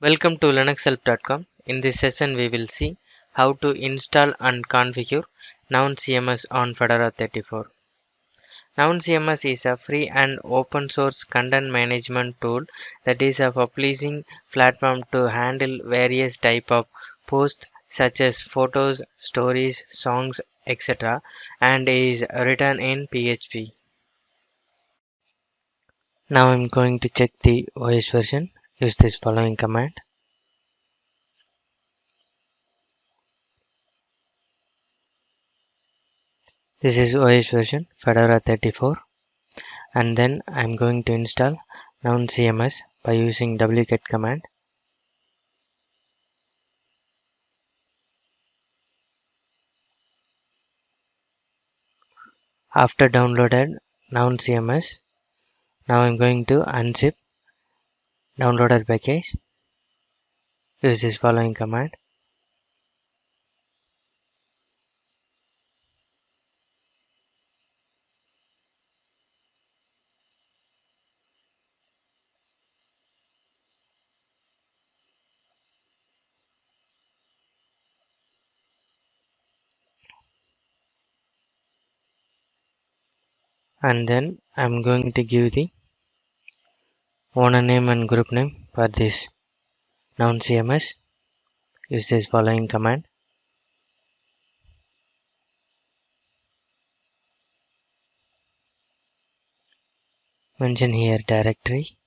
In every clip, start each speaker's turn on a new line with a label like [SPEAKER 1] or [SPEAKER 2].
[SPEAKER 1] Welcome to linuxhelp.com. In this session we will see how to install and configure Known CMS on Fedora 34. Known CMS is a free and open source content management tool that is a publishing platform to handle various type of posts such as photos, stories, songs, etc. and is written in PHP. Now I'm going to check the OS version. Use this following command. This is OS version Fedora 34, and then I'm going to install Known CMS by using allocate command. After downloaded Known CMS, now I'm going to unzip downloaded package. Use this following command. And then I'm going to give the owner name and group name for this Known CMS. Use this following command. Mention here directory.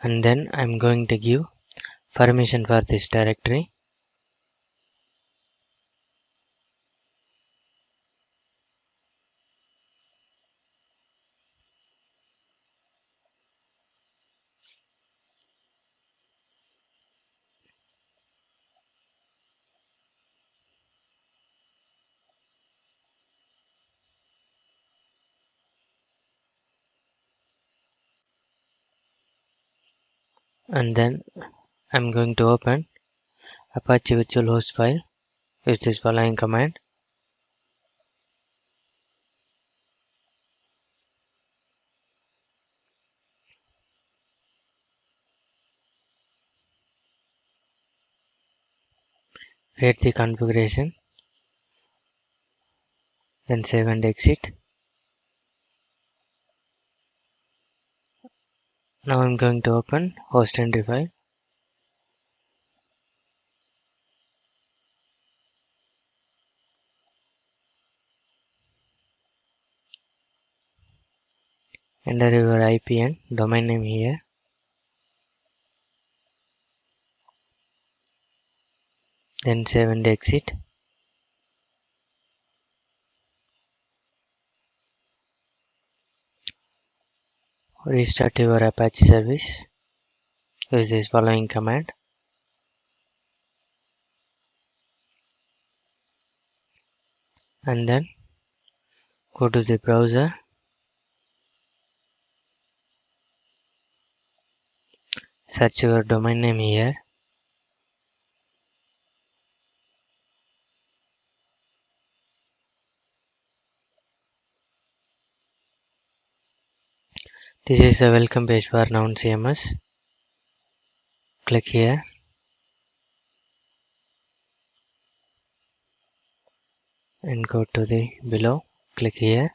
[SPEAKER 1] And then I'm going to give permission for this directory. And then I'm going to open Apache virtual host file. Use this following command. Create the configuration, then save and exit. Now I'm going to open host entry file. Enter your IP and domain name here. Then save and exit. Restart your Apache service. Use this following command. And then go to the browser. Search your domain name here. This is a welcome page for Known CMS. Click here. And go to the below. Click here.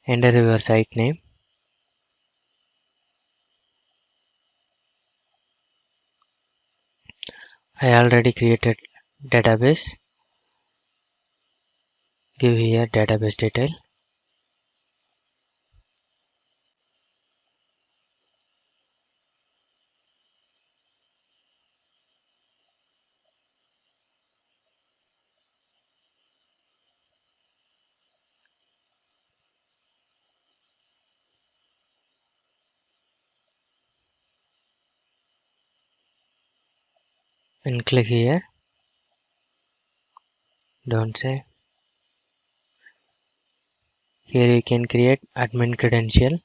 [SPEAKER 1] Enter your site name. I already created database. Give here database detail. And click here. Don't save. Here you can create admin credential.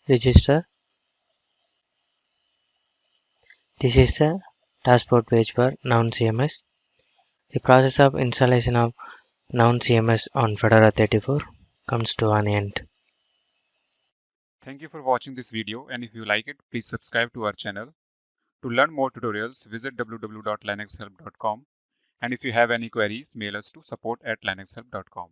[SPEAKER 1] Register. This is the dashboard page for Known CMS. The process of installation of Known CMS on Fedora 34 comes to an end.
[SPEAKER 2] Thank you for watching this video, and if you like it, please subscribe to our channel. To learn more tutorials, visit www.linuxhelp.com, and if you have any queries, mail us to support@linuxhelp.com.